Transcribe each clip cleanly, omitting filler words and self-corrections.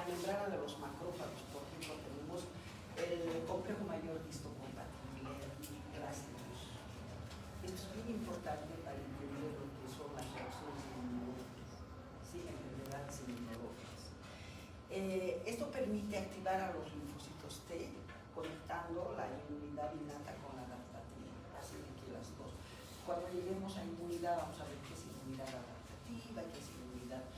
la membrana de los macrófagos, por ejemplo, tenemos el complejo mayor histocompatible, grácidos. Esto es bien importante para entender lo que son las reacciones inmunológicas, ¿sí? Enfermedades inmunológicas. Esto permite activar a los linfocitos T, conectando la inmunidad innata con la adaptativa, así que las dos. Cuando lleguemos a inmunidad, vamos a ver qué es inmunidad adaptativa, qué es inmunidad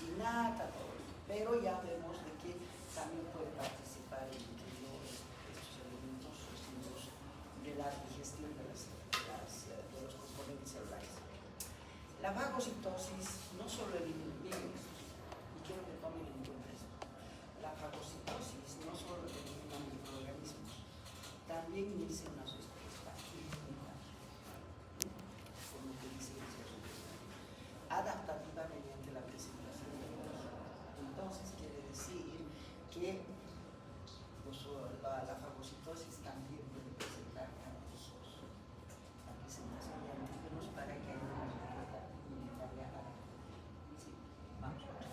innata, todo eso. Pero ya vemos de que también puede participar en estos elementos de la digestión de los componentes celulares. La fagocitosis no solo elimina, y quiero que tomen en cuenta esto, la fagocitosis no solo elimina microorganismos, también inicia una respuesta inmunitaria, como que dice adaptativa mediante la presentación de virus. Entonces quiere decir que la fagocitosis también puede presentar antígenos, la presentación de antígenos para que haya una respuesta inmunitaria adaptativa. Sí, vamos a ver.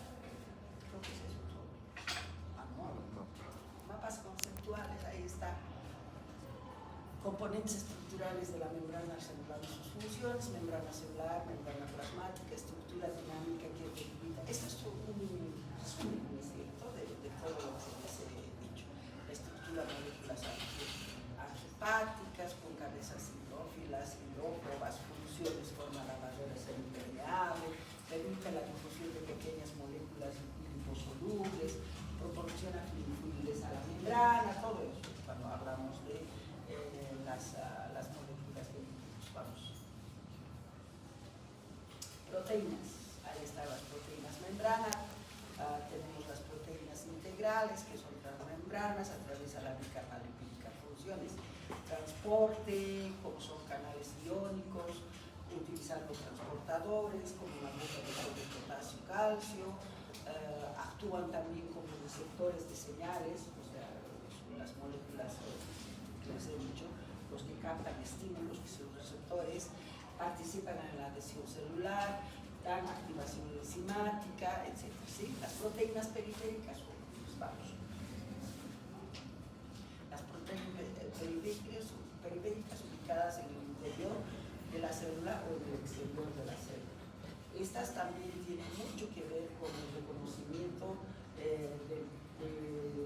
Creo que es eso todo. Mapas conceptuales, ahí está. Componentes estructurales de la membrana celular y sus funciones: membrana celular, membrana plasmática, estructura dinámica que delimita. Esto es un resumen, ¿no es cierto?, de todo lo que les he dicho. La estructura de moléculas angiopáticas con cabezas hidrófilas, hidrófobas, funciones, forma la barrera semipermeable, permite la difusión de pequeñas moléculas liposolubles, proporciona fluidez a la membrana, todo eso cuando hablamos de las moléculas de lípidos. Vamos. Proteínas. Ahí están las proteínas membrana. Tenemos las proteínas integrales, que son transmembranas, atraviesan la capa lipídica. Funciones: transporte, como son canales iónicos, utilizando transportadores, como una bomba de sodio, potasio, calcio. Actúan también como receptores de señales, o sea, las moléculas que les he dicho, los que captan estímulos, que son receptores, participan en la adhesión celular, dan activación enzimática, etc. ¿Sí? Las proteínas periféricas, pues vamos. Las proteínas periféricas ubicadas en el interior de la célula o en el exterior de la célula. Estas también tienen mucho que ver con el reconocimiento de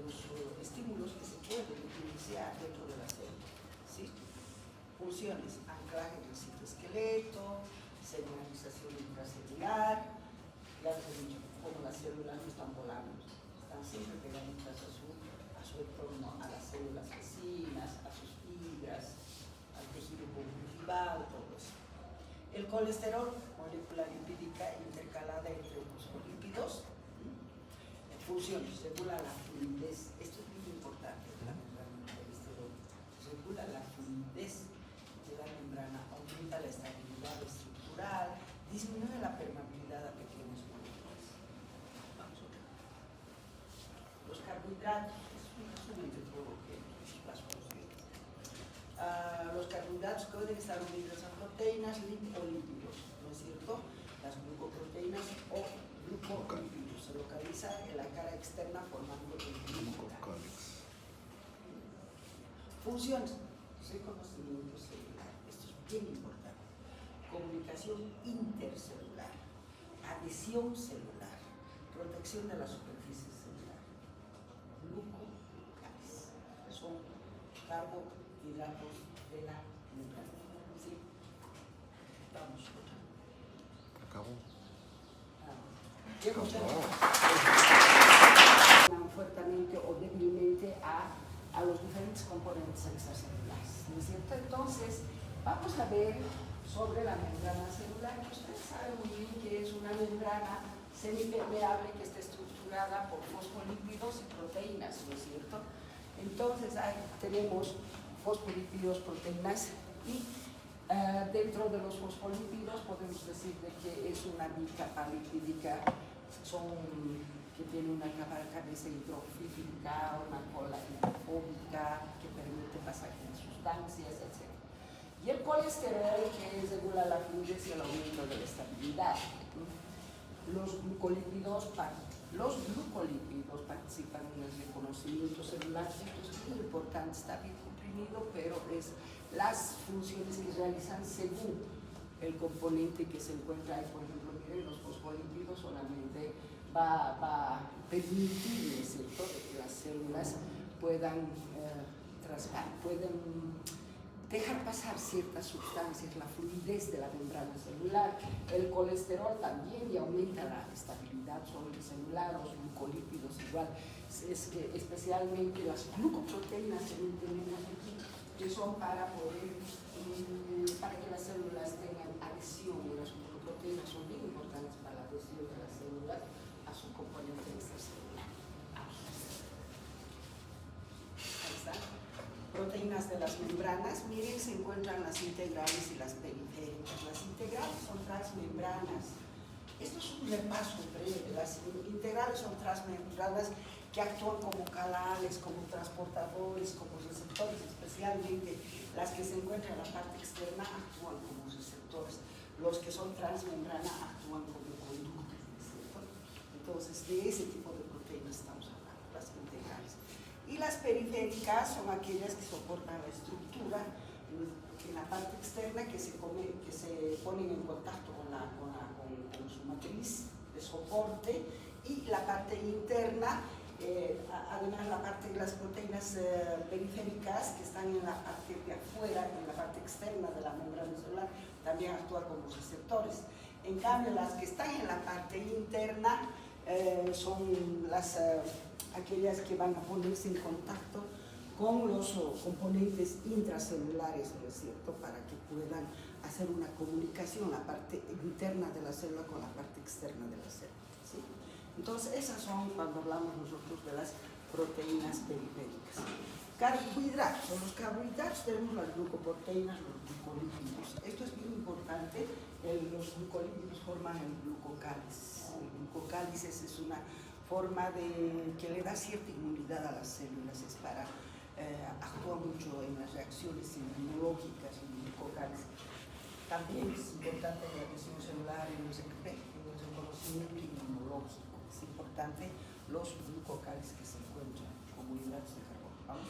los estímulos que se pueden iniciar dentro de la célula. ¿Sí? Funciones: anclaje del citoesqueleto, señalización intracelular. Ya les he dicho, como las células no están volando, están siempre pegaditas a su entorno, a las células vecinas, a sus fibras, al tejido conjuntival, todo eso. El colesterol, molécula lipídica intercalada entre fosfolípidos. Funciones: regula la fluidez. Esto es muy importante de la membrana del colesterol. Regula la fluidez de la membrana, aumenta la estabilidad estructural, disminuye la permeabilidad a pequeñas moléculas. Vamos a ver. Los carbohidratos, es un resumen de todo lo que las funciones. Los carbohidratos pueden estar unidos a proteínas o lípidos, ¿no es cierto? Las glucoproteínas o glucolípidos se localizan en la cara externa formando el glucocálix. Funciones: reconocimiento celular. Esto es bien importante. Comunicación intercelular, adhesión celular, protección de la superficie celular. Glucocálix. Son carbohidratos de la membrana. ¿Sí? Vamos. Acabó. Fuertemente o débilmente a los diferentes componentes extracelulares, ¿no es cierto? Entonces, vamos a ver sobre la membrana celular, que ustedes saben muy bien que es una membrana semipermeable que está estructurada por fosfolípidos y proteínas, ¿no es cierto? Entonces, ahí tenemos fosfolípidos, proteínas y dentro de los fosfolípidos podemos decir de que es una bicapa lipídica, que tiene una cabeza hidrofílica, una cola hidrofóbica que permite pasaje de sustancias, etc. Y el colesterol, que regula la fluidez y el aumento de la estabilidad. Los glucolípidos Los glucolípidos participan en el reconocimiento celular. Esto es muy importante, está bien comprimido, pero es las funciones que realizan según el componente que se encuentra ahí. Por ejemplo, miren, los fosfolípidos solamente va a permitir, ¿cierto?, que las células puedan dejar pasar ciertas sustancias, la fluidez de la membrana celular. El colesterol también y aumenta la estabilidad celular, los glucolípidos igual, especialmente las glucoproteínas que tenemos aquí, que son para que las células tengan adhesión. Las glucoproteínas son bien importantes para la adhesión de las células a su componente extracelular. Ahí está. Proteínas de las membranas, miren, se encuentran las integrales y las periféricas. Las integrales son transmembranas. Esto es un repaso breve. Las integrales son transmembranas que actúan como canales, como transportadores, como receptores, especialmente las que se encuentran en la parte externa actúan como receptores. Los que son transmembrana actúan como conductos, ¿cierto? Entonces, de ese tipo de proteínas estamos hablando, las integrales. Y las periféricas son aquellas que soportan la estructura en la parte externa que se ponen en contacto con su matriz de soporte, y la parte interna, además la parte de las proteínas periféricas que están en la parte de afuera, en la parte externa de la membrana celular, también actúan como receptores. En cambio, las que están en la parte interna son aquellas que van a ponerse en contacto con los componentes intracelulares, ¿no es cierto?, para que puedan hacer una comunicación, la parte interna de la célula con la parte externa de la célula, ¿sí? Entonces, esas son, cuando hablamos nosotros de las proteínas periféricas. Carbohidratos. Los carbohidratos tenemos las glucoproteínas, los glucolípidos. Esto es bien importante. Los glucolípidos forman el glucocálice. El glucocálice es una forma que le da cierta inmunidad a las células, es para actúa mucho en las reacciones inmunológicas, el glucocálice. También es importante en la adhesión celular, en el reconocimiento inmunológico. Es importante los glucocálices que se encuentran como hidratos de carbono. Vamos.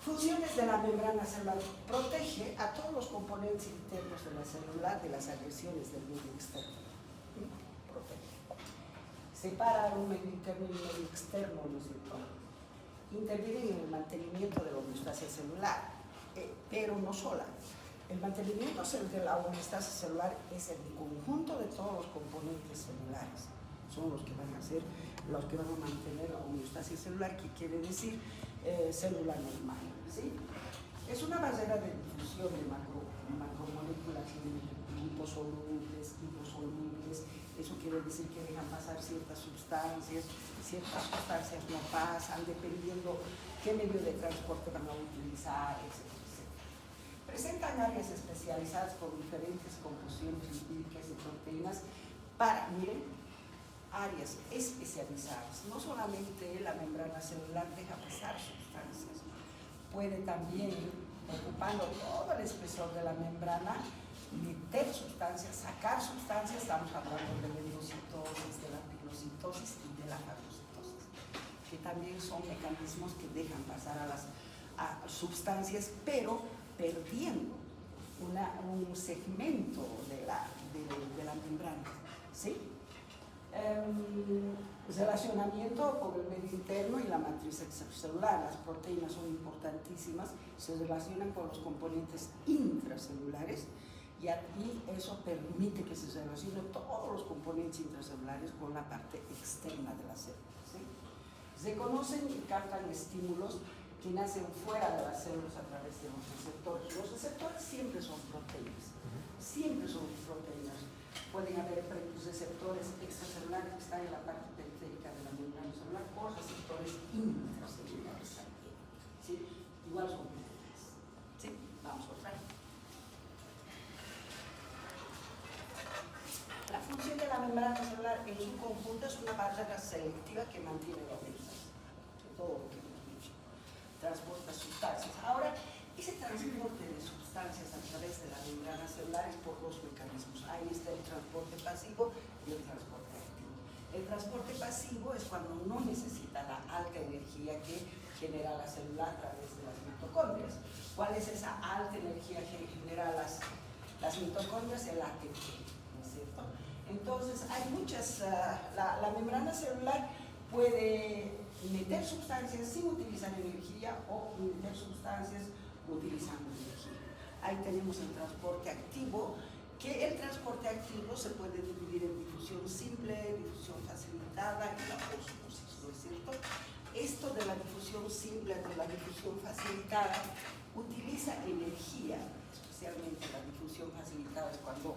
Funciones de la membrana celular. Protege a todos los componentes internos de la célula de las agresiones del medio externo. Protege. Separa un medio interno y un medio externo, ¿no es cierto? Interviene en el mantenimiento de la homeostasia celular, pero no sola. El mantenimiento de la homeostasia celular es el conjunto de todos los componentes celulares. Son los que van a mantener la homeostasia celular, que quiere decir célula normal, ¿sí? Es una barrera de difusión de macromoléculas liposolubles, liposolubles. Eso quiere decir que dejan pasar ciertas sustancias no pasan, dependiendo qué medio de transporte van a utilizar, etc. Presentan áreas especializadas con diferentes composiciones lipídicas y proteínas miren, áreas especializadas. No solamente la membrana celular deja pasar sustancias, puede también, ocupando todo el espesor de la membrana, meter sustancias, sacar sustancias. Estamos hablando de la endocitosis, de la pilocitosis y de la fagocitosis, que también son mecanismos que dejan pasar a las sustancias, pero perdiendo un segmento de la membrana, ¿sí? Relacionamiento con el medio interno y la matriz extracelular. Las proteínas son importantísimas, se relacionan con los componentes intracelulares y eso permite que se relacionen todos los componentes intracelulares con la parte externa de la célula, ¿sí? Se conocen y captan estímulos que nacen fuera de las células a través de los receptores. Los receptores siempre son proteínas, siempre son proteínas. Pueden haber receptores extracelulares que están en la parte periférica de la membrana celular o receptores intracelulares también, ¿sí? Igual son proteínas, ¿sí? Vamos otra vez. La función de la membrana celular en su conjunto es una barrera selectiva que mantiene la homeostasia, todo lo que hemos dicho. Transporta sustancias. Ahora, Ese transporte de sustancias a través de la membrana celular es por dos mecanismos. Ahí está el transporte pasivo y el transporte activo. El transporte pasivo es cuando no necesita la alta energía que genera la célula a través de las mitocondrias. ¿Cuál es esa alta energía que genera las mitocondrias? El ATP, ¿no es cierto? Entonces, hay muchas, la membrana celular puede meter sustancias sin utilizar energía o meter sustancias utilizando energía. Ahí tenemos el transporte activo, que el transporte activo se puede dividir en difusión simple, difusión facilitada y la ósmosis, ¿no es cierto? Esto de la difusión simple, de la difusión facilitada, utiliza energía, especialmente la difusión facilitada es cuando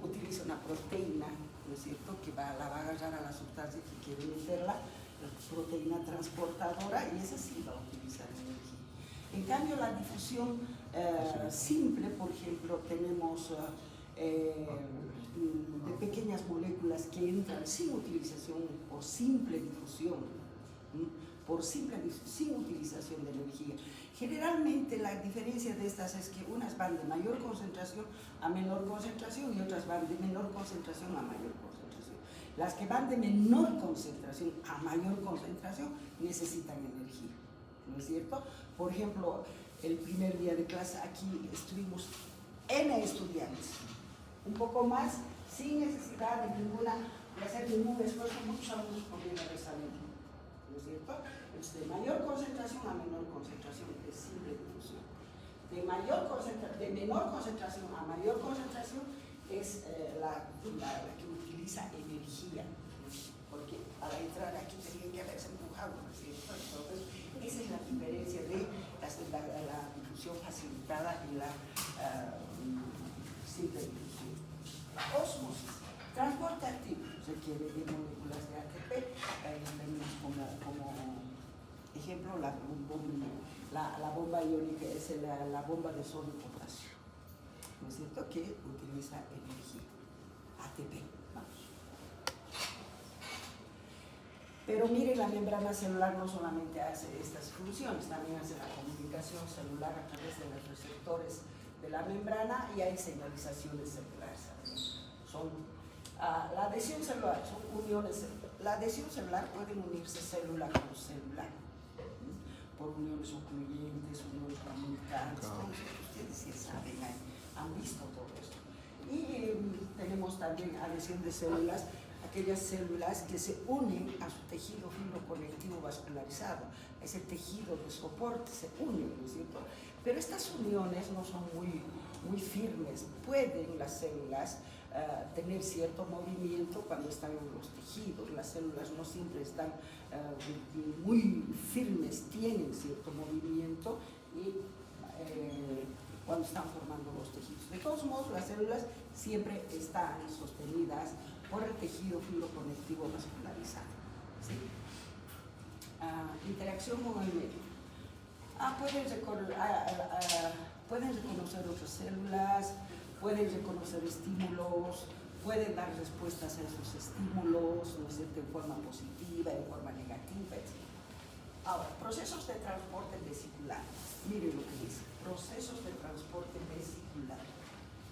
utiliza una proteína, ¿no es cierto?, que la va a agarrar a la sustancia que quiere meterla, la proteína transportadora, y esa sí va a utilizar energía. En cambio, la difusión simple, por ejemplo, tenemos de pequeñas moléculas que entran sin utilización, por simple difusión, sin utilización de energía. Generalmente la diferencia de estas es que unas van de mayor concentración a menor concentración y otras van de menor concentración a mayor concentración. Las que van de menor concentración a mayor concentración necesitan energía, ¿no es cierto? Por ejemplo, el primer día de clase aquí estuvimos N estudiantes, un poco más, sin necesidad de hacer ningún esfuerzo, muchos alumnos podían haber salido, ¿no es cierto? Es de mayor concentración a menor concentración, es simple difusión. De menor concentración a mayor concentración es la que utiliza energía, porque para entrar aquí tenían que haberse empujado, ¿no es cierto? Entonces, esa es la diferencia de la difusión facilitada y la simple difusión. Ósmosis, transporte activo, requiere de moléculas de ATP, tenemos como ejemplo la bomba iónica, es la bomba de sodio y potasio, ¿no es cierto?, que utiliza energía, ATP, vamos. Pero mire, la membrana celular no solamente hace estas funciones, también hace la comunicación celular a través de los receptores de la membrana, y hay señalizaciones celulares. La adhesión celular, son uniones. La adhesión celular pueden unirse célula con célula, por uniones ocluyentes, uniones comunicantes, todos ustedes ya saben, han visto todo esto. Y tenemos también adhesión de células, aquellas células que se unen a su tejido fibroconectivo vascularizado, ese tejido de soporte se une, ¿no es cierto? Pero estas uniones no son muy firmes. Pueden las células tener cierto movimiento cuando están en los tejidos. Las células no siempre están muy firmes, tienen cierto movimiento y cuando están formando los tejidos. De todos modos, las células siempre están sostenidas por el tejido fibroconectivo vascularizado, ¿sí? Interacción con el medio. Pueden reconocer otras células, pueden reconocer estímulos, pueden dar respuestas a esos estímulos, ¿no es cierto?, en forma positiva, en forma negativa, etc. Ahora, procesos de transporte vesicular. Miren lo que dice, procesos de transporte vesicular.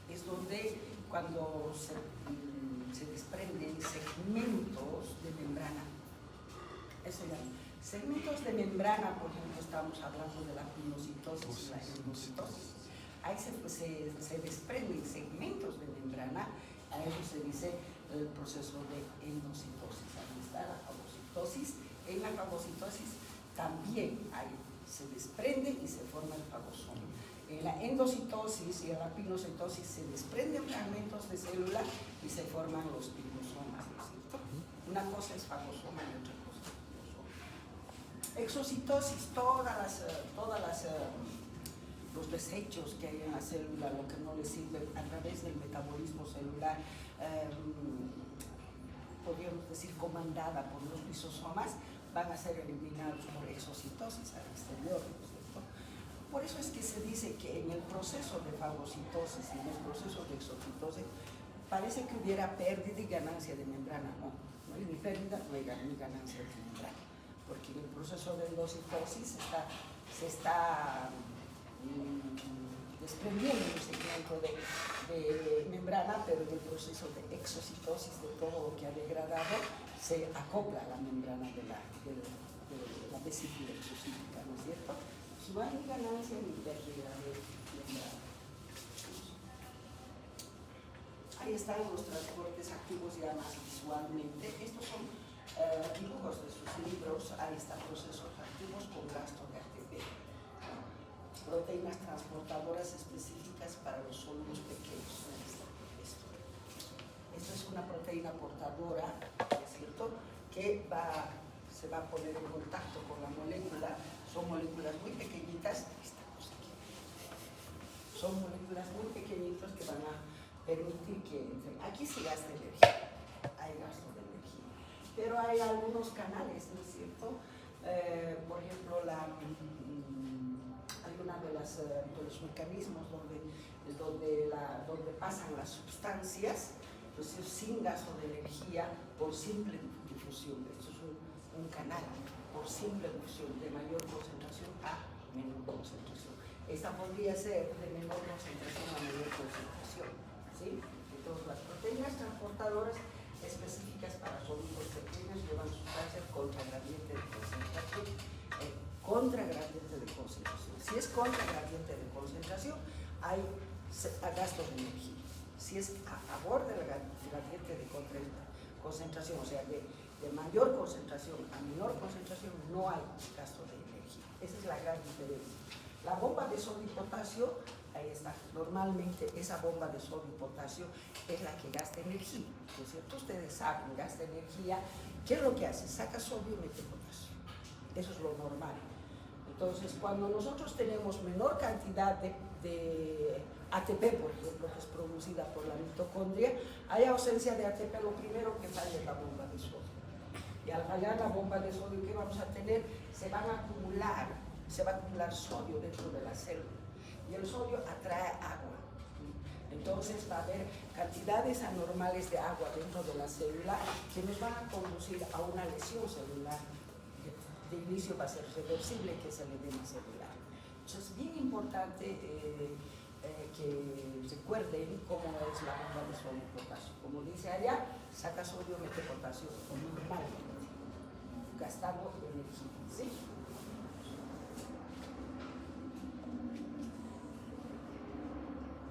Es donde cuando se desprenden segmentos de membrana. Eso ya. Segmentos de membrana, por ejemplo, estamos hablando de la pinocitosis y la endocitosis. Ahí se desprenden segmentos de membrana, a eso se dice el proceso de endocitosis. Ahí está la fagocitosis. En la fagocitosis también se desprende y se forma el fagosoma. En la endocitosis y en la pinocitosis se desprenden fragmentos de célula y se forman los pinosomas, ¿no es cierto? Una cosa es fagosoma y otra cosa es pinosoma. Exocitosis, los desechos que hay en la célula, lo que no le sirve a través del metabolismo celular, podríamos decir comandada por los lisosomas, van a ser eliminados por exocitosis al exterior, ¿no es cierto? Por eso es que se dice que en el proceso de fagocitosis y en el proceso de exocitosis parece que hubiera pérdida y ganancia de membrana. No hay ni pérdida ni ganancia de membrana, porque en el proceso de endocitosis se está desprendiendo un segmento de membrana, pero en el proceso de exocitosis de todo lo que ha degradado se acopla a la membrana de la vesícula exocítica, ¿no es cierto? Pues no hay ni ganancia ni pérdida de membrana. Ahí están los transportes activos ya más visualmente. Estos son dibujos de sus libros. Ahí están procesos activos con gasto de ATP. Proteínas transportadoras específicas para los sólidos pequeños. Esto es una proteína portadora, ¿es cierto?, que se va a poner en contacto con la molécula. Son moléculas muy pequeñitas. Estamos aquí. Son moléculas muy pequeñitas que van a permitir que entre. Aquí se gasta energía, hay gasto de energía, pero hay algunos canales, ¿no es cierto? Por ejemplo, hay uno de los mecanismos donde pasan las sustancias, entonces sin gasto de energía por simple difusión. Esto es un canal por simple difusión de mayor concentración a menor concentración. Esta podría ser de menor concentración a mayor concentración. ¿Sí? Entonces, las proteínas transportadoras específicas para sólidos pequeños llevan sustancias contra gradiente de concentración. Si es contra gradiente de concentración, hay gasto de energía. Si es a favor del gradiente de concentración, o sea, de mayor concentración a menor concentración, no hay gasto de energía. Esa es la gran diferencia. La bomba de sodio y potasio, ahí está. Normalmente esa bomba de sodio y potasio es la que gasta energía, ¿no es cierto? Ustedes saben, gasta energía. ¿Qué es lo que hace? Saca sodio y mete potasio. Eso es lo normal. Entonces, cuando nosotros tenemos menor cantidad de ATP, por ejemplo, que es producida por la mitocondria, hay ausencia de ATP, lo primero que falla es la bomba de sodio. Y al fallar la bomba de sodio, ¿qué vamos a tener? Se va a acumular sodio dentro de la célula. Y el sodio atrae agua. Entonces va a haber cantidades anormales de agua dentro de la célula que nos van a conducir a una lesión celular. De inicio va a ser reversible, que es el edema celular. Entonces es bien importante que recuerden cómo es la bomba de sodio y potasio. Como dice allá, saca sodio, mete potasio normalmente, gastando energía. ¿Sí?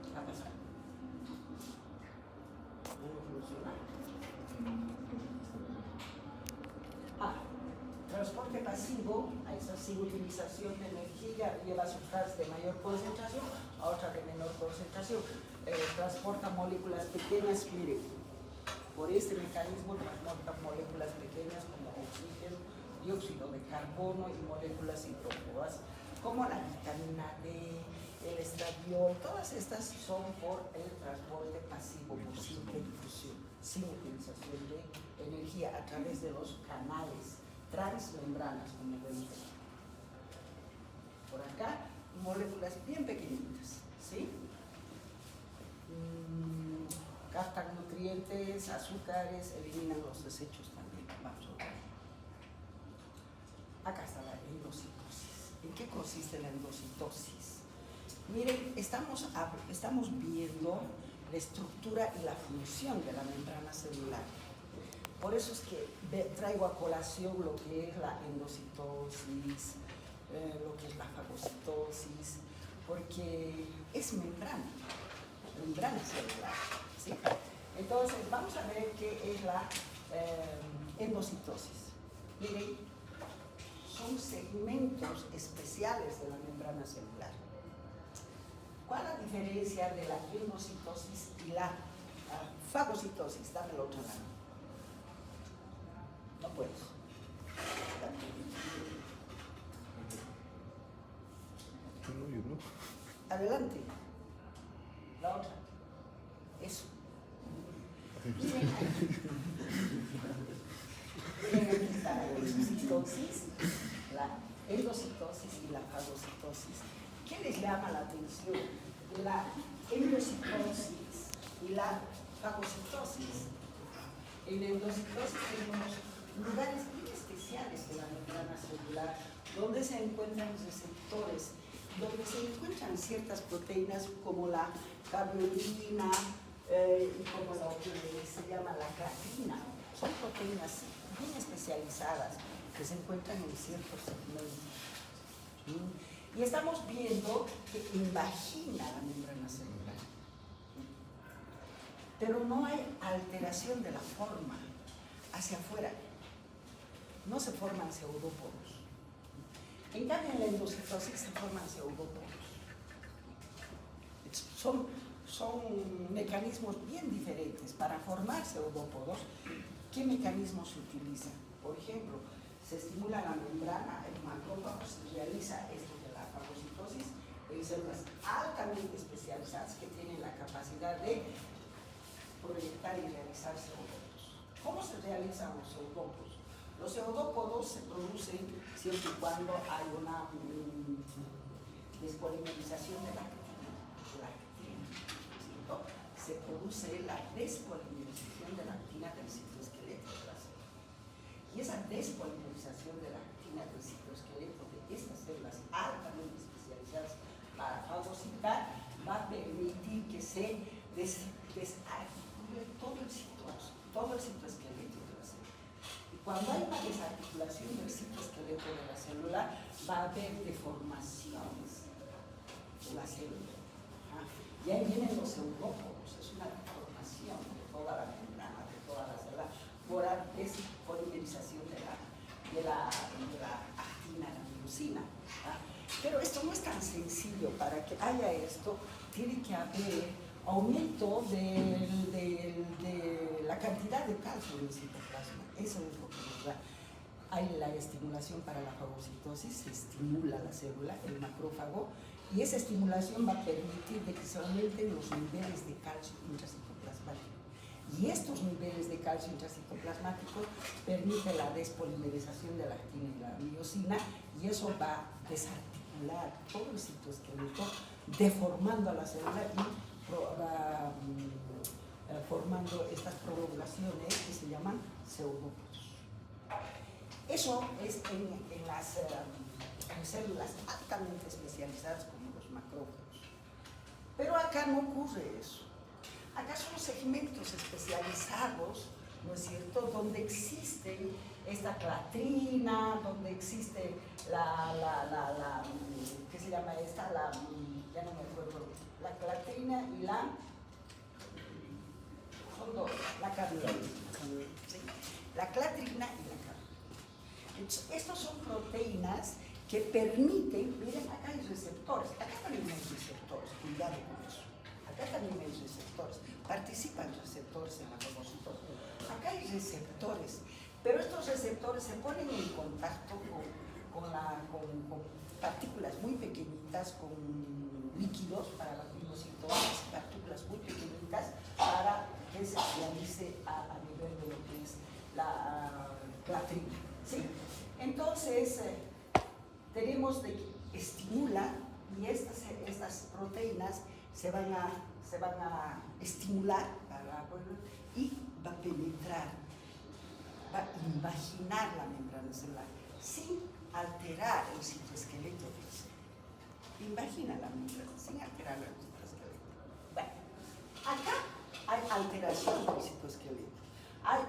¿Qué ha pasado? No funciona. Transporte pasivo, esa sin utilización de energía, lleva sustancias de mayor concentración a otra de menor concentración. Transporta moléculas pequeñas, miren, por este mecanismo transporta moléculas pequeñas como oxígeno, dióxido de carbono y moléculas hidrófobas, como la vitamina D, el estradiol. Todas estas son por el transporte pasivo, por simple difusión, sin utilización de energía a través de los canales transmembranas, como ven. Por acá, moléculas bien pequeñitas, ¿sí? Captan nutrientes, azúcares, eliminan los desechos también. Vamos a ver. Acá está la endocitosis. ¿En qué consiste la endocitosis? Miren, estamos viendo la estructura y la función de la membrana celular. Por eso es que traigo a colación lo que es la endocitosis, lo que es la fagocitosis, porque es membrana celular, ¿sí? Entonces, vamos a ver qué es la endocitosis. Miren, son segmentos especiales de la membrana celular. ¿Cuál es la diferencia de la endocitosis y la fagocitosis? Dame la otra mano. No puedo. Adelante. La otra. Eso. Miren aquí está la endocitosis, la endocitosis y la fagocitosis. ¿Qué les llama la atención? La endocitosis y la fagocitosis. En la endocitosis tenemos lugares muy especiales de la membrana celular donde se encuentran receptores donde se encuentran ciertas proteínas como la caveolina y como lo que se llama la creatina. Son proteínas bien especializadas que se encuentran en ciertos segmentos. Y estamos viendo que invagina la membrana celular. Pero no hay alteración de la forma hacia afuera. No se forman pseudópodos. En cambio, en la endocitosis se forman pseudópodos. Son mecanismos bien diferentes. Para formar pseudópodos, ¿qué mecanismos se utilizan? Por ejemplo, se estimula la membrana, el macrófago se realiza esto de la fagocitosis en células altamente especializadas que tienen la capacidad de proyectar y realizar pseudópodos. ¿Cómo se realizan los pseudópodos? Los pseudópodos se producen siempre y cuando hay una despolimerización de la actina. Se produce la despolimerización de la actina del citoesqueleto de la célula. Y esa despolimerización de la actina del citoesqueleto de estas células altamente especializadas para fagocitar va a permitir que se desarticule todo el citoesqueleto de la célula. Y cuando hay una desarticulación del citoesqueleto de la célula, va a haber deformaciones de la célula. Y ahí vienen los pseudópodos, es una deformación de toda la membrana, de toda la célula, por la despolimerización de la actina, la miosina. Pero esto no es tan sencillo. Para que haya esto, tiene que haber aumento de la cantidad de calcio en el citoplasma. Eso es lo que nos da. Hay la estimulación para la fagocitosis, se estimula la célula, el macrófago, y esa estimulación va a permitir de que se aumenten los niveles de calcio intracitoplasmático. Y estos niveles de calcio intracitoplasmático permiten la despolimerización de la actina y la miosina, y eso va a desarticular todo el citoesqueleto, deformando a la célula y formando estas prolongaciones que se llaman pseudópodos. Eso es en las células altamente especializadas como los macrófagos. Pero acá no ocurre eso. Acá son segmentos especializados, ¿no es cierto?, donde existe esta clatrina, donde existe ¿qué se llama esta? Ya no me acuerdo, la clatrina y son dos, la caveolina. ¿Sí? La clatrina y la caveolina. Entonces, estos son proteínas que permiten, miren, acá hay receptores, acá también hay receptores, cuidado con eso. Acá también hay receptores, participan receptores en la fagocitosis. Acá hay receptores, pero estos receptores se ponen en contacto con partículas muy pequeñitas, con líquidos para la pinocitosis, partículas muy pequeñitas para que se realice a nivel de lo que es la clatrina. ¿Sí? Entonces, tenemos de que estimula, y estas proteínas se van a estimular y va a penetrar, va a invaginar la membrana celular sin alterar el citoesqueleto de la célula. Invagina la membrana sin alterar el citoesqueleto. Bueno, acá hay alteración del citoesqueleto, hay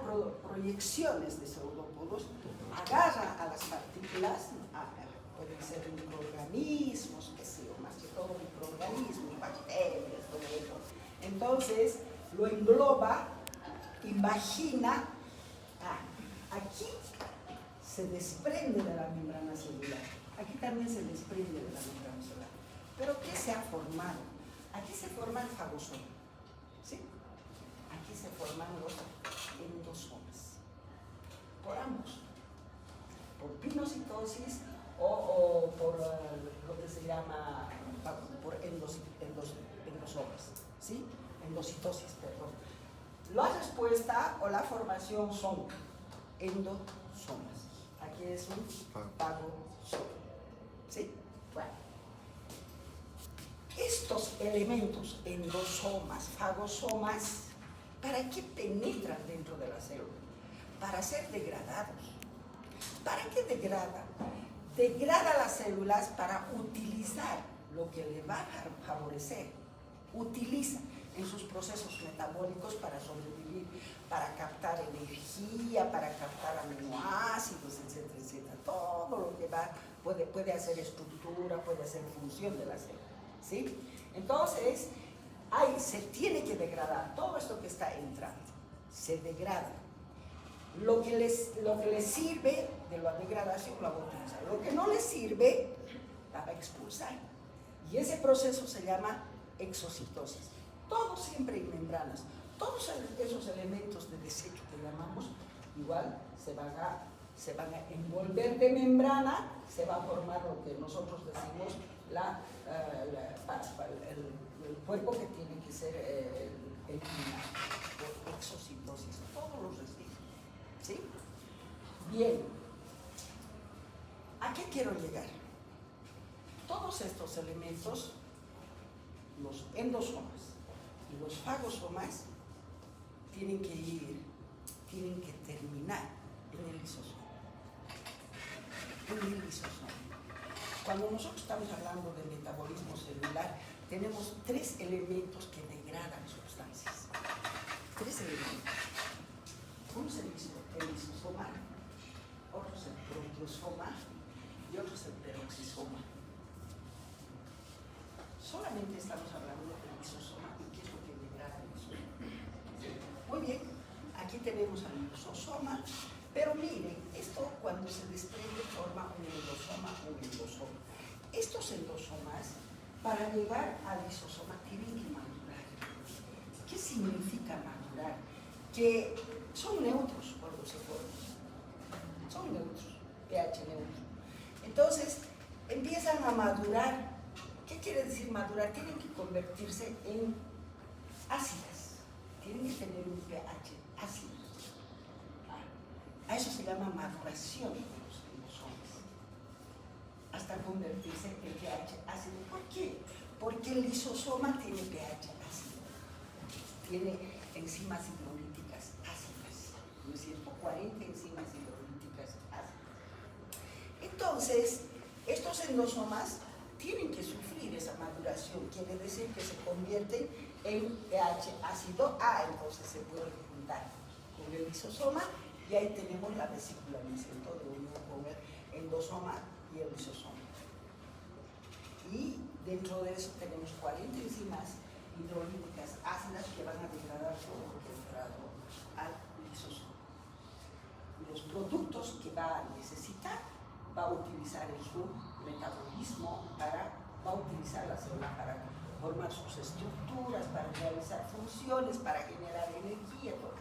proyecciones de pseudópodos, agarra a las partículas, pueden ser microorganismos, qué sé yo, más que todo microorganismos, bacterias, todo eso. Entonces lo engloba, invagina. Aquí se desprende de la membrana celular, aquí también se desprende de la membrana celular. Pero ¿qué se ha formado? Aquí se forma el fagosoma, ¿sí? Aquí se forman los endosomas, por ambos, por pinocitosis o por lo que se llama por endosomas, ¿sí? Endocitosis, perdón. La respuesta o la formación son endosomas. Aquí es un fagosoma, ¿sí? Bueno, estos elementos, endosomas, fagosomas, ¿para qué penetran dentro de la célula? Para ser degradados. ¿Para qué degrada? Degrada las células para utilizar lo que le va a favorecer, utiliza en sus procesos metabólicos para sobrevivir, para captar energía, para captar aminoácidos, etcétera, etcétera. Todo lo que puede hacer estructura, puede hacer función de la célula, ¿sí? Entonces, se tiene que degradar todo esto que está entrando, se degrada. Lo que les sirve de la degradación la va a utilizar, lo que no les sirve la va a expulsar. Y ese proceso se llama exocitosis. Todo siempre en membranas. Todos esos elementos de desecho que llamamos, igual se van a envolver de membrana, se va a formar lo que nosotros decimos el cuerpo que tiene que ser eliminado por exocitosis. Todos los residuos. ¿Sí? Bien. ¿A qué quiero llegar? Todos estos elementos, los endosomas y los fagosomas, tienen que terminar en el lisosoma. En el lisosoma. Cuando nosotros estamos hablando de metabolismo celular, tenemos 3 elementos que degradan sustancias. 3 elementos. Uno es el lisosoma, otro es el proteosoma y otro es el peroxisoma. Solamente estamos hablando del lisosoma y qué es lo que degrada el lisosoma. Muy bien, aquí tenemos al lisosoma, pero miren, esto cuando se desprende forma un endosoma o endosoma. Estos endosomas, para llegar al lisosoma, tienen que madurar. ¿Qué significa madurar? Que son neutros cuando se forman. Son neutros, pH neutro. Entonces, empiezan a madurar. ¿Qué quiere decir madurar? Tienen que convertirse en ácidas. Tienen que tener un pH ácido. A eso se llama maduración de los endosomas. Hasta convertirse en pH ácido. ¿Por qué? Porque el lisosoma tiene pH ácido. Tiene enzimas hidrolíticas ácidas. ¿No es cierto? 40 enzimas hidrolíticas ácidas. Entonces, estos endosomas tienen que sufrir esa maduración. Quiere decir que se convierten en pH ácido A, entonces se pueden juntar con el lisosoma y ahí tenemos la vesícula, ¿no es cierto?, de unión con el endosoma y el lisosoma. Y dentro de eso tenemos 40 enzimas hidrolíticas ácidas que van a degradar todo lo que ha entrado al lisosoma. Los productos que va a necesitar va a utilizar en su metabolismo, va a utilizar la célula para formar sus estructuras, para realizar funciones, para generar energía, todo.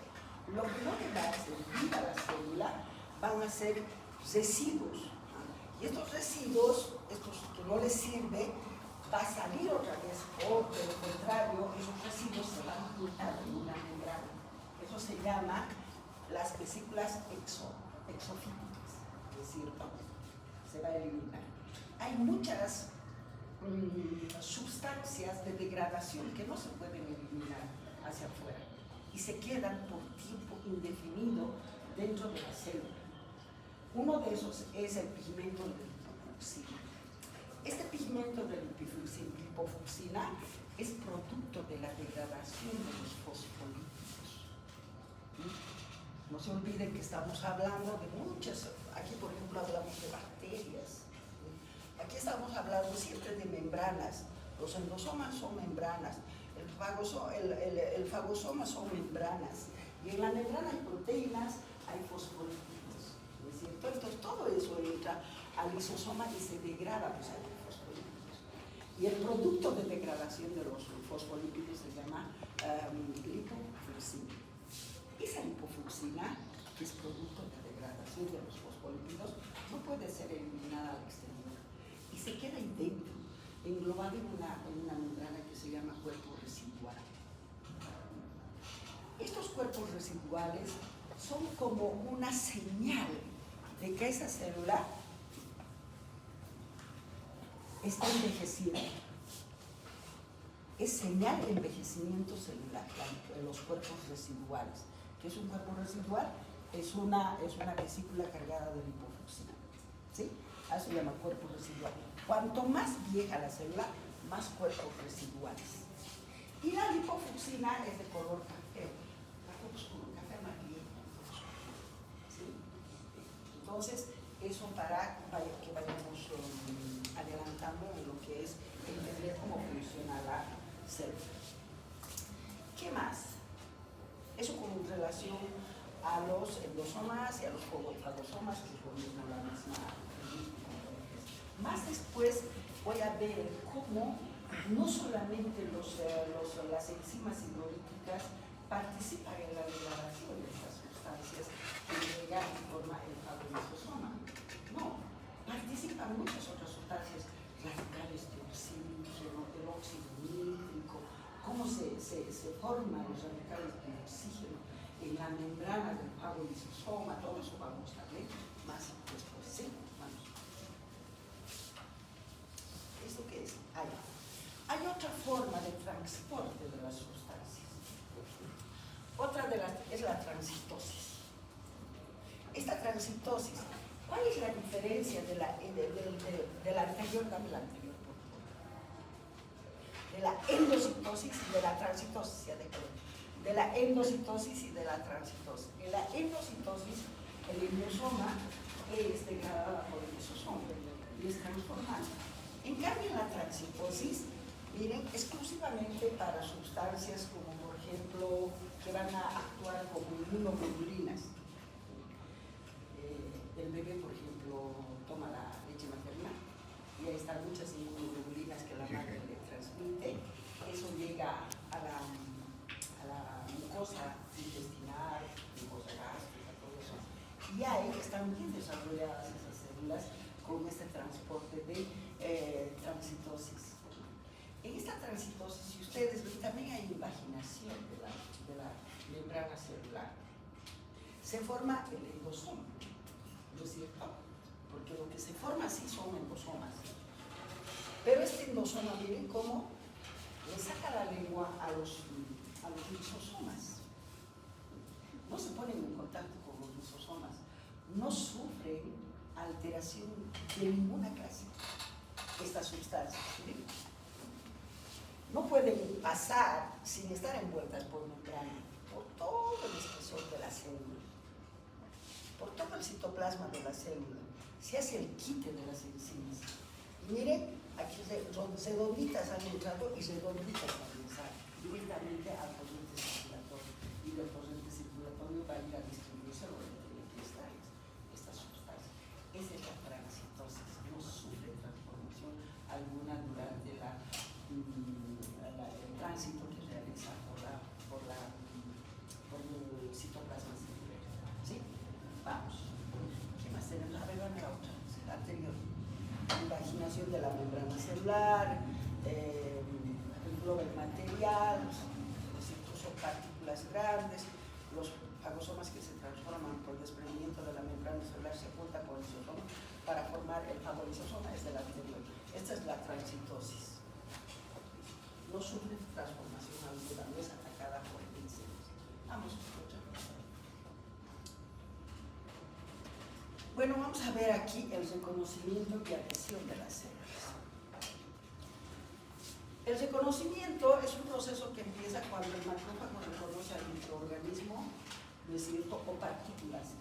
Lo que no le va a servir a la célula van a ser residuos. Y estos residuos, estos que no les sirve, va a salir otra vez, o de lo contrario, esos residuos se van a juntar en una membrana. Eso se llama las vesículas exofíticas, ¿no es cierto? Se va a eliminar. Hay muchas sustancias de degradación que no se pueden eliminar hacia afuera y se quedan por tiempo indefinido dentro de la célula. Uno de esos es el pigmento de lipofucsina. Este pigmento de lipofucsina es producto de la degradación de los fosfolípidos. No se olviden que estamos hablando de muchas, aquí por ejemplo hablamos de bacterias, aquí estamos hablando siempre de membranas. Los endosomas son membranas, el fagosoma son membranas, y en la membrana hay proteínas, hay fosfolípidos, ¿no es cierto? Entonces todo eso entra al lisosoma y se degrada, pues hay fosfolípidos. Y el producto de degradación de los fosfolípidos se llama lipofucsina. Esa lipofucsina, que es producto de degradación de los fosfolípidos, no puede ser eliminada al exterior y se queda ahí dentro, englobado en una membrana que se llama cuerpo residual. Estos cuerpos residuales son como una señal de que esa célula está envejecida. Es señal de envejecimiento celular de los cuerpos residuales. ¿Qué es un cuerpo residual? Es una vesícula cargada de lipofucsina. ¿Sí? Eso se llama cuerpo residual. Cuanto más vieja la célula, más cuerpos residuales. Y la lipofucsina es de color café, café amarillento. ¿Sí? Entonces, eso para que vayamos adelantando en lo que es entender cómo funciona la célula. ¿Qué más? Eso con relación a los endosomas y a los fagosomas, que es lo mismo, la misma. Más después voy a ver cómo no solamente las enzimas hidrolíticas participan en la degradación de estas sustancias que llegan y forman el fagolisosoma. No, participan muchas otras sustancias, radicales de oxígeno, del óxido nítrico, cómo se forman los radicales de oxígeno en la membrana del fagolisosoma. Todo eso vamos a ver más después. ¿Sí? Vamos. ¿Esto qué es? Hay otra forma de transporte de las sustancias. Otra de las es la transitosis. Esta transitosis, ¿cuál es la diferencia de la anterior? Dame la anterior, por favor. De la endocitosis y de la transitosis, ya de acuerdo. De la endocitosis y de la transitosis. En la endocitosis, el endosoma es degradado por el lisosoma y es transformado. En cambio, en la transitosis, miren, exclusivamente para sustancias como, por ejemplo, que van a actuar como inmunoglobulinas. El bebé, por ejemplo, toma la leche materna y ahí están muchas inmunoglobulinas que la madre le transmite. Eso llega a la mucosa intestinal, mucosa gástrica, todo eso. Y ahí están bien desarrolladas esas células con este transporte de transitosis. En esta transitosis, si ustedes ven, también hay invaginación de la membrana celular. Se forma el endosoma, ¿no es cierto? Porque lo que se forma así son endosomas. Pero este endosoma, miren cómo le saca la lengua a los lisosomas. No se ponen en contacto con los lisosomas, no sufren alteración de ninguna clase estas sustancias. ¿Sí? No pueden pasar sin estar envueltas por membrana, por todo el espesor de la célula, por todo el citoplasma de la célula. Se hace el quite de las enzimas. Y miren, aquí redonditas han entrado y redonditas van a salir directamente al torrente circulatorio. Y del torrente circulatorio va a ir a distribuirse a los cristales, estas sustancias. Esa es la transitosis, no sufre transformación alguna durante el tránsito que realiza por el citoplasma celular. ¿Sí? Vamos. ¿Qué más tenemos? A ver, dame la otra, la anterior. Invaginación de la membrana celular, engloba el material, incluso partículas grandes, los fagosomas que se transforman por desprendimiento de la membrana celular se juntan con el lisosoma para formar el fagolisosoma, es del anterior. Esta es la transitosis. No sufre transformación alguna, no es atacada por insectos. Vamos, escucha. Bueno, vamos a ver aquí el reconocimiento y adhesión de las células. El reconocimiento es un proceso que empieza cuando el macrófago reconoce al microorganismo, ¿no es cierto?, o partículas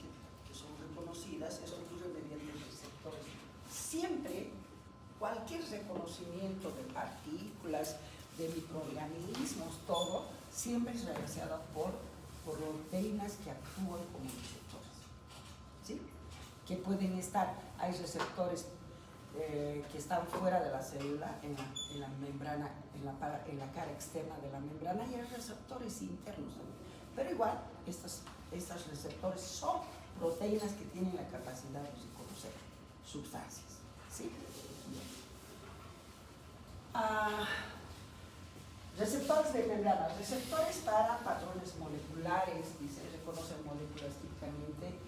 que son reconocidas. Eso ocurre mediante receptores. Siempre, cualquier reconocimiento de partículas, de microorganismos, todo, siempre es realizado por proteínas que actúan como receptores. ¿Sí? Que pueden estar, hay receptores que están fuera de la célula, en la membrana, en la cara externa de la membrana, y hay receptores internos también. Pero igual, estos receptores son proteínas que tienen la capacidad de reconocer sustancias. ¿Sí? Receptores de membrana, receptores para patrones moleculares, y se reconocen moléculas típicamente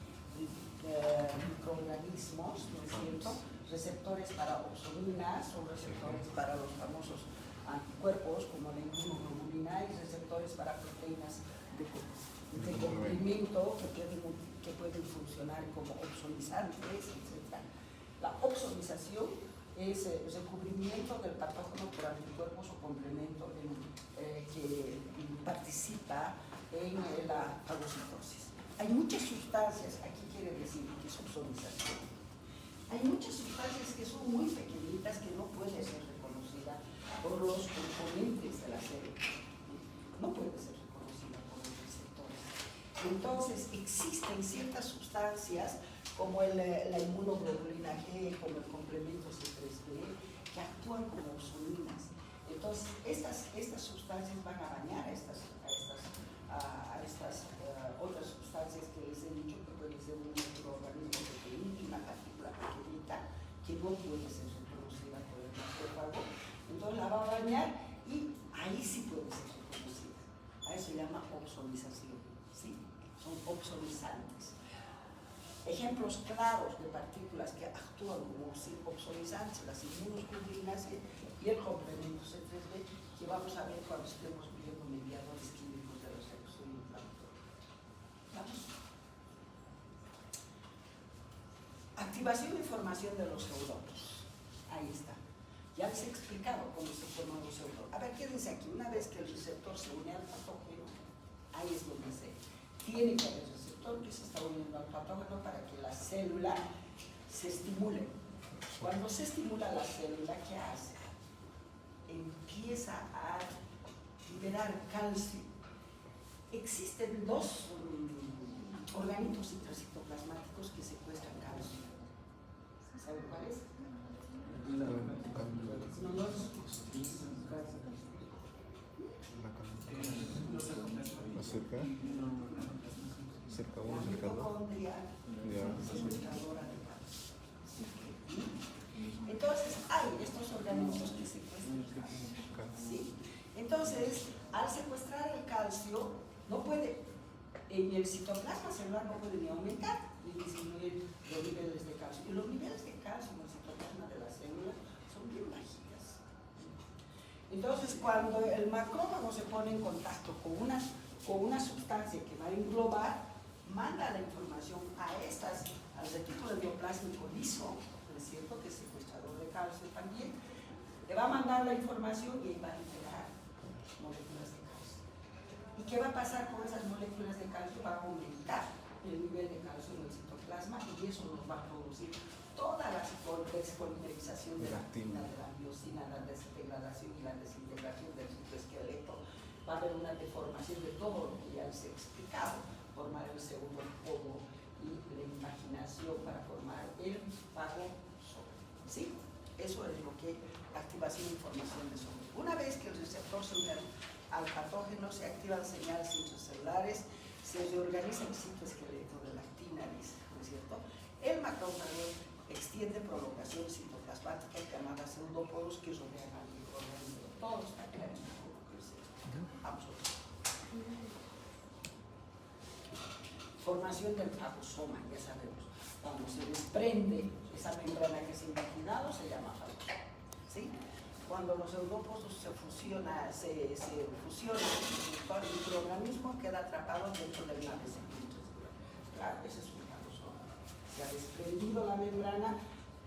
microorganismos, ¿no es cierto? Receptores para opsoninas, o receptores para los famosos anticuerpos como la inmunoglobulina, y receptores para proteínas de complemento que pueden funcionar como opsonizantes, etc. La opsonización es el recubrimiento del patógeno por anticuerpos o complemento que participa en la fagocitosis. Hay muchas sustancias, aquí quiere decir que es opsonización. Hay muchas sustancias que son muy pequeñitas que no pueden ser reconocidas por los componentes de la célula. No puede ser reconocida por los receptores. Entonces, existen ciertas sustancias como la inmunoglobulina G, como el complemento C3b, que actúan como opsoninas. Entonces, estas sustancias van a bañar a estas otras sustancias que les he dicho que puede ser un microorganismo pequeñito, una partícula pequeñita que no puede ser reconocida por el macrófago. Entonces la va a bañar y ahí sí puede ser reconocida. A eso se llama opsonización, ¿sí? Son opsonizantes. Ejemplos claros de partículas que actúan como opsonizantes, las inmunoglobulinas y el complemento C3b, que vamos a ver cuando estemos viendo mediadores químicos de los reacciones inflamatorias. Vamos. Activación y formación de los eudopos. Ahí está. Ya les he explicado cómo se forman los eudopos. A ver, quédense aquí. Una vez que el receptor se une al patógeno, ahí es donde tiene que haber receptor que se está uniendo al patógeno para que la célula se estimule. Cuando se estimula la célula, ¿qué hace? Empieza a liberar calcio. Existen dos organitos intracitoplasmáticos que secuestran calcio. ¿Saben cuáles? Cerca uno, cerca dos. Entonces hay estos organismos que secuestran calcio, ¿sí? Entonces, al secuestrar el calcio, no puede, en el citoplasma celular no puede ni aumentar ni disminuir los niveles de calcio. Y los niveles de calcio en el citoplasma de la célula son bien bajitas. Entonces, cuando el macrófago se pone en contacto con una sustancia que va a englobar, manda la información al retículo endoplásmico liso, ¿no es cierto?, que es secuestrador de calcio también, le va a mandar la información y ahí va a integrar moléculas de calcio. ¿Y qué va a pasar con esas moléculas de calcio? Va a aumentar el nivel de calcio en el citoplasma y eso nos va a producir toda la despolimerización de la actina, de la miosina, la desintegración y la desintegración del citoesqueleto. Va a haber una deformación de todo lo que ya les he explicado, formar el segundo podo y la imaginación para formar el fagosoma. ¿Sí? Eso es lo que activación e información de sombra. Una vez que el receptor se une al patógeno, se activan señales intracelulares, se reorganiza el citoesqueleto de la actina, ¿no es cierto? El macrófago extiende prolongaciones citoplasmáticas llamadas pseudoporos que rodean al microorganismo. Todo está claro. Vamos a ver. Formación del fagosoma, ya sabemos. Cuando se desprende esa membrana que es imaginado, se llama fagosoma. ¿Sí? Cuando los eudópodos se fusionan, el microorganismo queda atrapado dentro de una vesícula. Claro, ese es un fagosoma. Se ha desprendido la membrana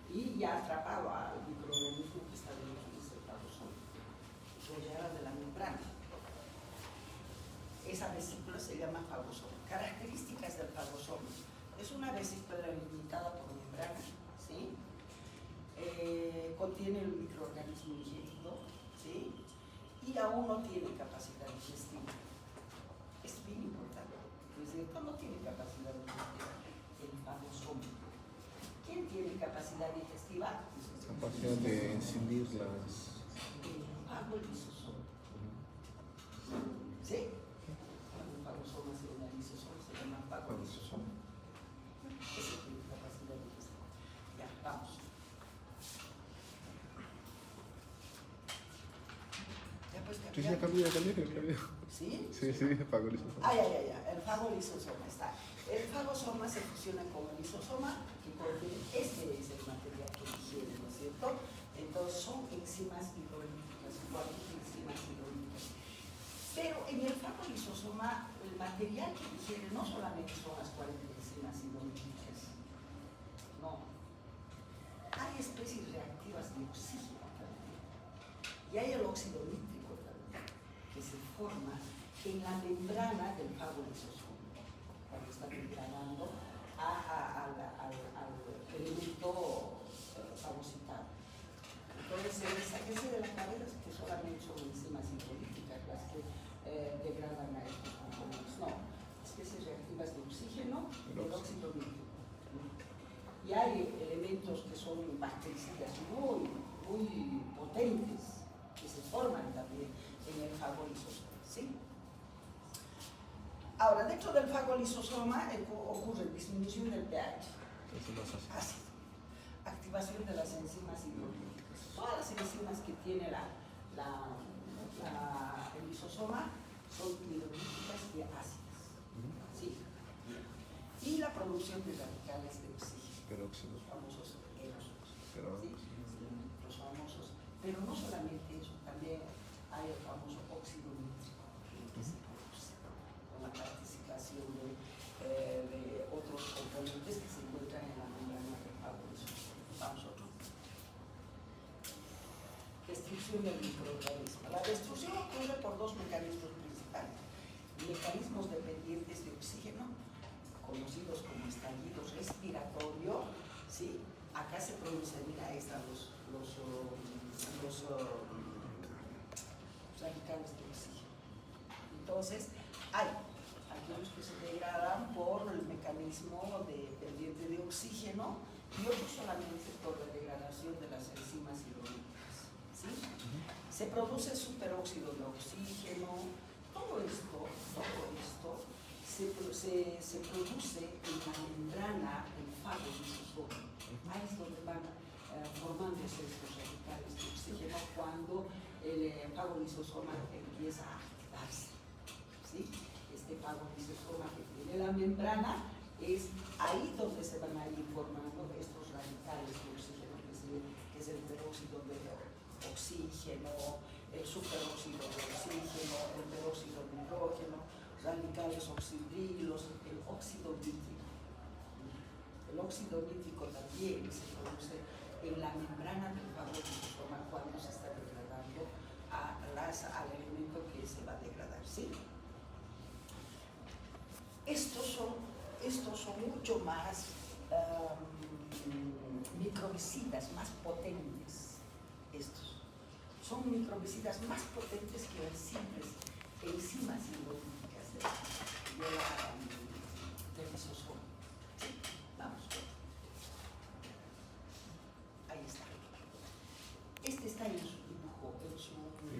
y ya ha atrapado al microorganismo que está dentro de ese fagosoma, rodeada de la membrana. Esa vesícula se llama fagosoma. Características del fagosoma. Es una vesícula limitada por membrana, ¿sí? Contiene el microorganismo ingerido, ¿sí? Y aún no tiene capacidad digestiva. Es bien importante. ¿No es cierto? No tiene capacidad digestiva el fagosoma. ¿Quién tiene capacidad digestiva? Capacidad de incidir las... El fagolisosoma. ¿Sí? Cuando el fagosoma se une al lisosoma se llama fagolisosoma. Ese tiene capacidad digestiva. Ya, vamos. Ya pues Sí, ya cambió. ¿Sí? Sí, fagolisosoma. Ya. El fagolisosoma está. El fagosoma se fusiona con el lisosoma que contiene, este es el material que digiere, ¿no es cierto? Entonces son enzimas hidrolíticas, 40 enzimas hidrolíticas. Pero en el fagolisosoma, el material que digiere no solamente son las 40 enzimas hidrolíticas, no. Hay especies reactivas de la membrana del fago lisosoma, cuando está degradando al elemento fagocitado. Entonces, sáquese de la cabeza que solamente son enzimas hidrolíticas las que degradan a estos componentes. No, especies reactivas de oxígeno y el óxido nítrico. Y hay elementos que son bactericidas muy potentes que se forman también en el fago lisosoma, ¿sí? Ahora, dentro del fago lisosoma ocurre disminución del pH, ácido, activación de las enzimas hidrolíticas. Todas las enzimas que tiene el lisosoma son hidrolíticas y ácidas, ¿sí? Y la producción de radicales de oxígeno. Peróxidos. Los famosos peróxidos. Peróxidos. Los famosos. Pero no solamente eso, también hay el famoso óxido nítrico que se produce con la participación de otros componentes que se encuentran en la membrana del fago lisosoma. Vamos a otro. Destrucción del microorganismo. La destrucción ocurre por dos mecanismos principales. Mecanismos dependientes de oxígeno, conocidos como estallidos respiratorio, ¿sí? Acá se producen, mira, ahí están los radicales de oxígeno. Entonces, hay aquellos que se degradan por el mecanismo dependiente de oxígeno y otros solamente por la degradación de las enzimas hidrolíticas, ¿sí? Se produce superóxido de oxígeno. Todo esto se produce en la membrana del fago lisosoma. Ahí es donde van formándose estos radicales de oxígeno cuando el fago lisosoma empieza a activarse, ¿sí? Este fago lisosoma que tiene la membrana, es ahí donde se van a ir formando estos radicales de oxígeno, que es el peróxido de oxígeno, el superóxido de oxígeno, el peróxido de hidrógeno, radicales oxidrilos, el óxido nítrico. El óxido nítrico también se produce en la membrana del fago lisosoma cuando se está degradando al elemento que se va a degradar, ¿sí? Estos son mucho más microbicidas, más potentes. Estos son microbicidas más potentes que las simples enzimas hidrolíticas del lisosoma. ¿Sí? Vamos. Ahí está. Este está en su dibujo, en su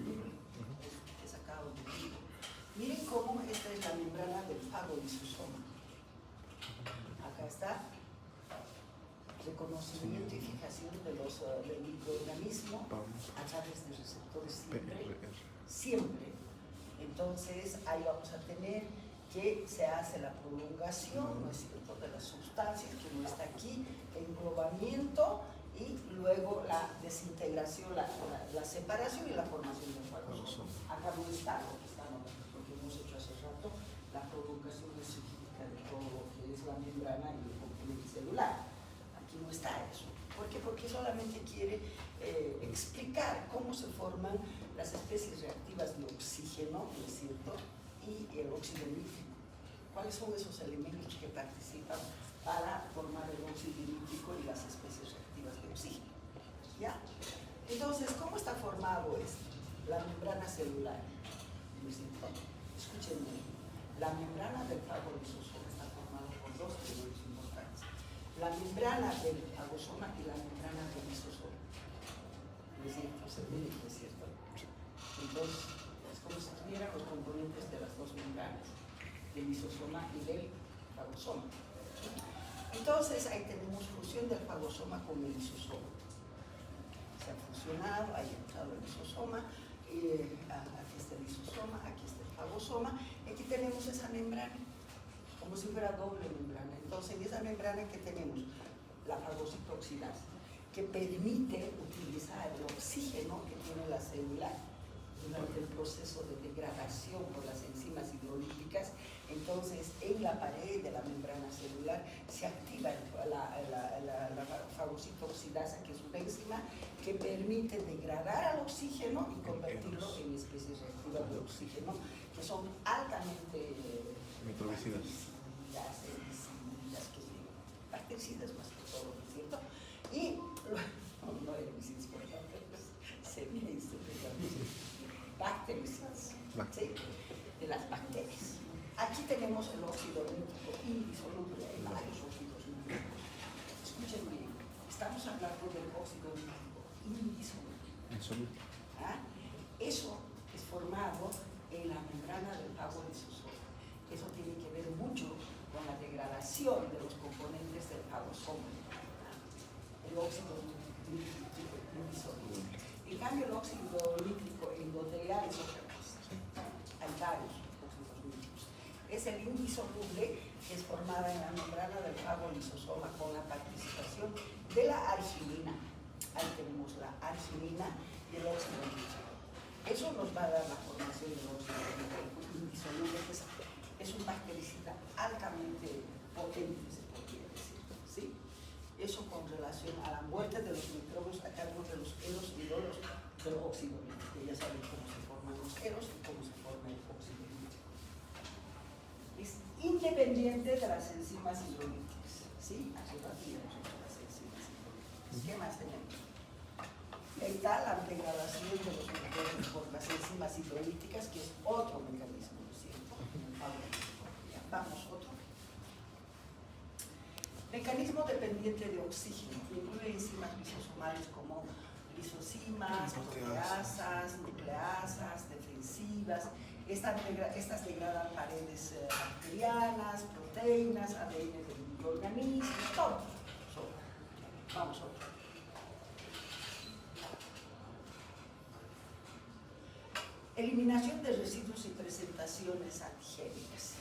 libro, que sacado del libro. Miren cómo esta es la membrana del fago lisosoma. Acá está. Reconocimiento y fijación del microorganismo a través de receptores siempre. Entonces ahí vamos a tener que se hace la prolongación, ¿no es cierto?, de las sustancias que no está aquí, englobamiento y luego la desintegración, la separación y la formación del fagosoma. Acá no está lo que hemos hecho hace rato, la prolongación específica de todo lo que es la membrana y el componente celular. Aquí no está eso. ¿Por qué? Porque solamente quiere explicar cómo se forman las especies reactivas de oxígeno, ¿no es cierto?, y el óxido nítrico. ¿Cuáles son esos elementos que participan para formar el óxido nítrico y las especies reactivas de oxígeno? ¿Ya? Entonces, ¿cómo está formado esto? La membrana celular, ¿no es cierto? Escúchenme, la membrana del fago lisosoma está formada por dos elementos importantes. La membrana del fagosoma y la membrana del lisosoma. ¿No es cierto? ¿No es cierto? Entonces, es como si tuvieran los componentes de las dos membranas, del lisosoma y del fagosoma. Entonces, ahí tenemos fusión del fagosoma con el lisosoma. Se ha fusionado, ahí ha entrado el lisosoma, aquí está el lisosoma, aquí está el fagosoma, y aquí tenemos esa membrana, como si fuera doble membrana. Entonces, en esa membrana que tenemos la fagocitoxidasa, que permite utilizar el oxígeno que tiene la célula durante el proceso de degradación por las enzimas hidrolíticas. Entonces, en la pared de la membrana celular se activa la fagocitoxidasa, que es una enzima que permite degradar al oxígeno y convertirlo en especies reactivas de oxígeno que son altamente Microbicidas. herbicidas, bactericidas más que todo, ¿no es cierto? Y no herbicidas, por ejemplo, bactericidas, ¿sí? De las bacterias. Aquí tenemos el óxido nítrico indisoluble, hay varios óxidos nítricos. Escuchen bien, estamos hablando del óxido nítrico indisoluble. Insoluble. ¿Ah? Eso es formado en la membrana del agua lisosoma. Eso tiene que ver mucho con la degradación de los componentes del aerosol, el óxido nítrico indisoluble. En cambio, el óxido nítrico endotelial es otra cosa. Hay varios óxidos nítricos. Es el indisoluble que es formada en la membrana del agua lisosoma con la participación de la arginina. Ahí tenemos la arginina y el óxido nítrico. Eso nos va a dar la formación del óxido nítrico indisoluble, que es un bactericida altamente potente, se podría decir, ¿sí? Eso con relación a la muerte de los microbios a cargo de los eros y dolos del óxido nítrico. Ya saben cómo se forman los eros y cómo se forma el óxido nítrico. Es independiente de las enzimas hidrolíticas, ¿sí? Hace rato ya hemos hecho las enzimas hidrolíticas. ¿Qué más tenemos? Está la degradación de los microbios por las enzimas hidrolíticas, que es otro mecanismo, ¿no es cierto? Vamos, otro. Mecanismo dependiente de oxígeno, que incluye enzimas lisosomales como lisosimas, nucleasas, defensivas. Estas degradan paredes bacterianas, proteínas, ADN de microorganismos, todo. Vamos, otro. Eliminación de residuos y presentaciones antigénicas.